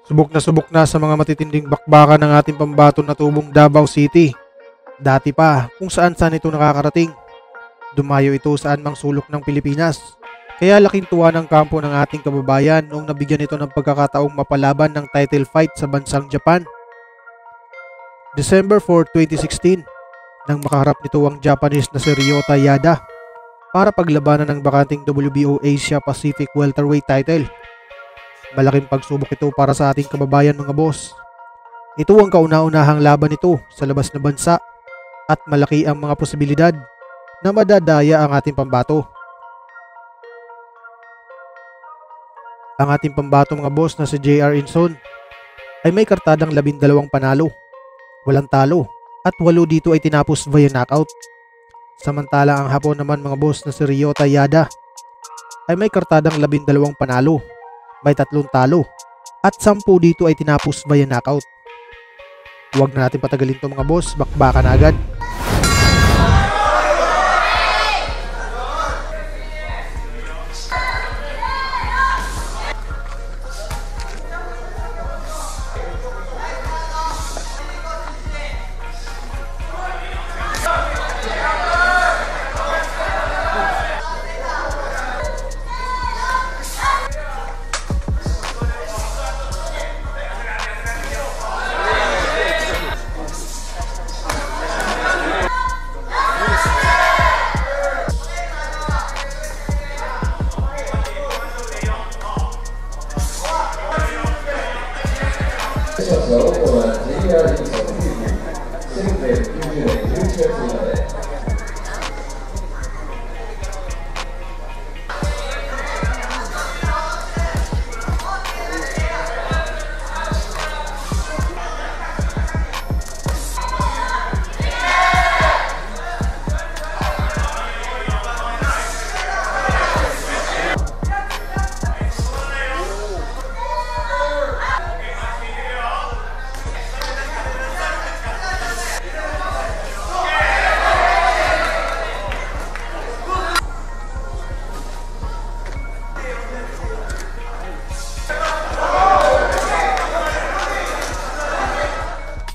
Subok na sa mga matitinding bakbakan ng ating pambato na tubong Davao City. Dati pa kung saan ito nakakarating. Dumayo ito saan mang sulok ng Pilipinas. Kaya laking tuwa ng kampo ng ating kababayan noong nabigyan ito ng pagkakataong mapalaban ng title fight sa bansang Japan. December 4, 2016, nang makaharap nito ang Japanese na si Ryota Yada para paglabanan ng bakanting WBO Asia Pacific Welterweight title. Malaking pagsubok ito para sa ating kababayan mga boss. Ito ang kauna-unahang laban nito sa labas na bansa at malaki ang mga posibilidad na madadaya ang ating pambato. Ang ating pambato mga boss na si JR Inson ay may kartadang 12 panalo, walang talo at 8 dito ay tinapos via knockout. Samantala ang Hapon naman mga boss na si Ryota Yada ay may kartadang 12 panalo, may 3 talo at 10 dito ay tinapos via knockout. Huwag na natin patagalin to mga boss, bakbakan na agad.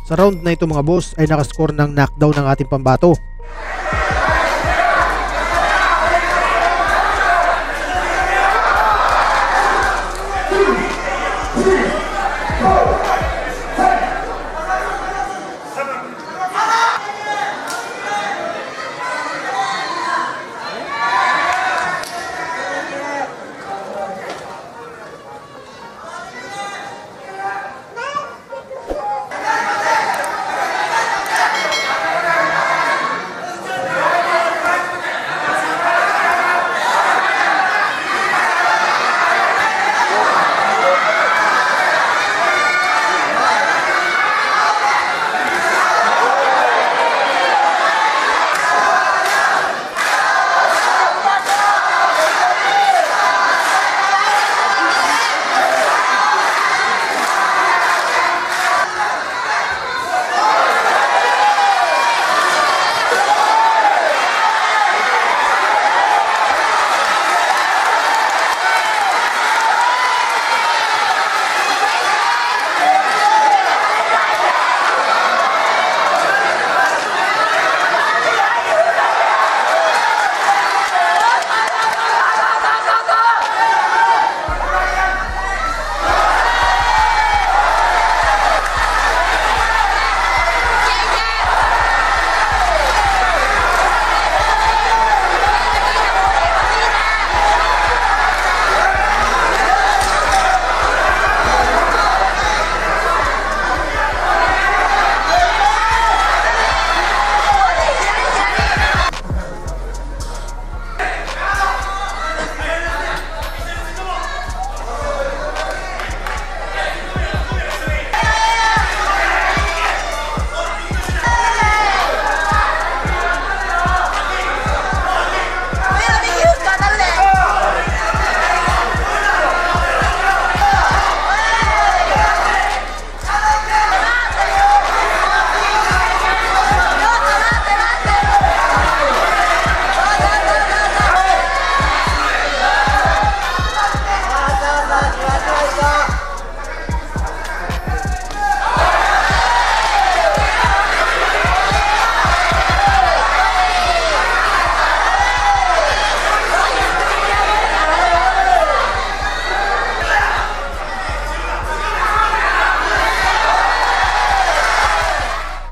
Sa round na ito mga boss ay nakascore ng knockdown ng ating pambato.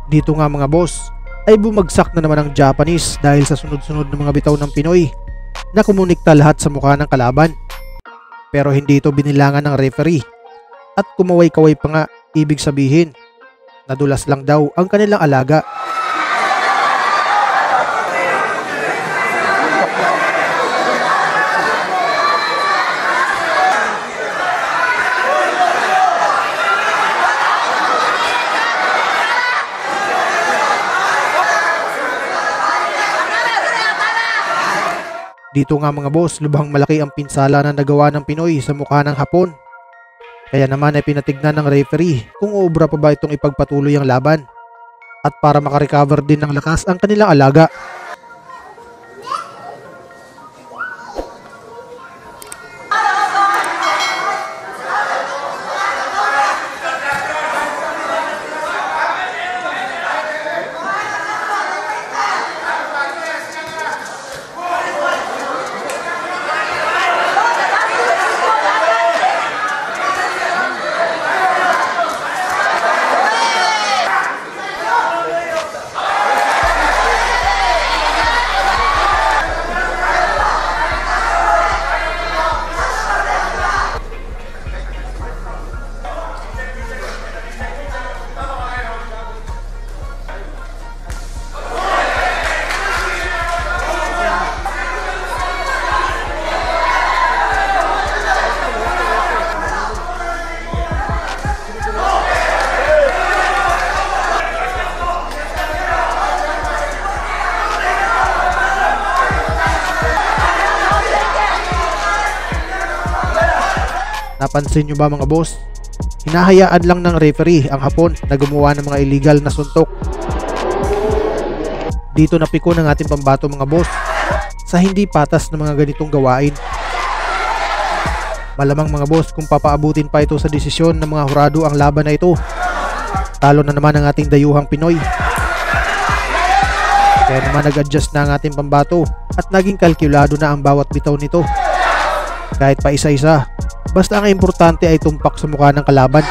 Dito nga mga boss ay bumagsak na naman ang Japanese dahil sa sunod-sunod na mga bitaw ng Pinoy na kumunikta lahat sa mukha ng kalaban. Pero hindi ito binilangan ng referee at kumaway-kaway pa nga, ibig sabihin nadulas lang daw ang kanilang alaga. Dito nga mga boss, lubhang malaki ang pinsala na nagawa ng Pinoy sa mukha ng Hapon. Kaya naman ay pinatignan ng referee kung uubra pa ba itong ipagpatuloy ang laban at para makarecover din ng lakas ang kanilang alaga. Napansin nyo ba mga boss? Hinahayaan lang ng referee ang Hapon na gumawa ng mga illegal na suntok. Dito napiko ng ating pambato mga boss sa hindi patas na mga ganitong gawain. Malamang mga boss kung papaabutin pa ito sa desisyon ng mga hurado ang laban na ito, talo na naman ang ating dayuhang Pinoy. Kaya naman nag-adjust na ang ating pambato at naging kalkulado na ang bawat bitaw nito. Kahit pa isa-isa, basta ang importante ay tumpak sa mukha ng kalaban.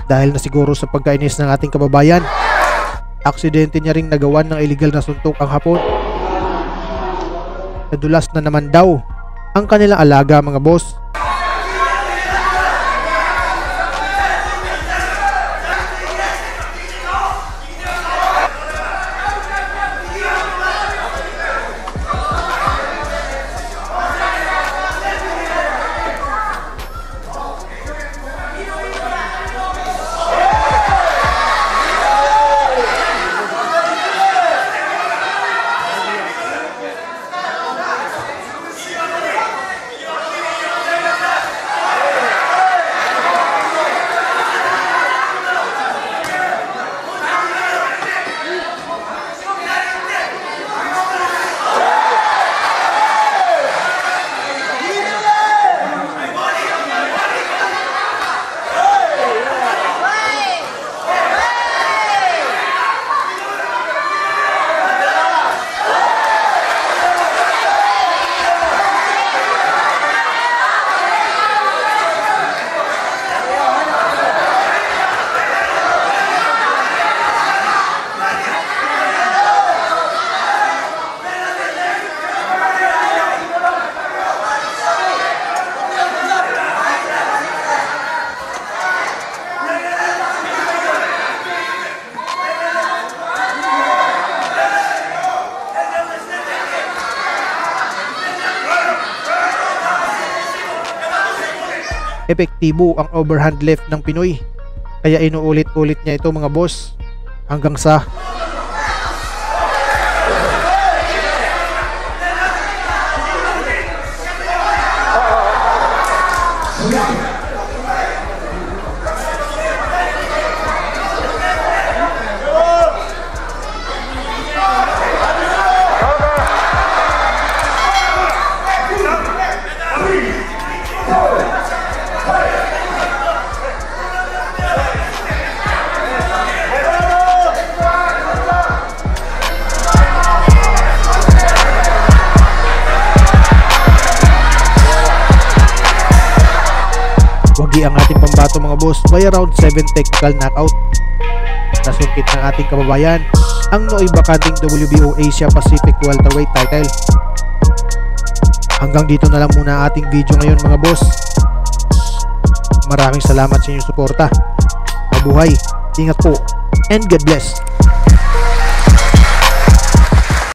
Dahil na siguro sa pagkainis ng ating kababayan, aksidente niya ring nagawan ng illegal na suntok ang Hapon. Nadulas na naman daw ang kanilang alaga mga boss. Epektibo ang overhand left ng Pinoy, kaya inuulit-ulit niya ito mga boss hanggang sa wagi ang ating pambato mga boss by around 7 technical knockout. nasungkit ng ating kababayan ang nooy bakanting WBO Asia Pacific Welterweight title. Hanggang dito na lang muna ating video ngayon mga boss. Maraming salamat sa inyong suporta. Mabuhay, ingat po, and God bless.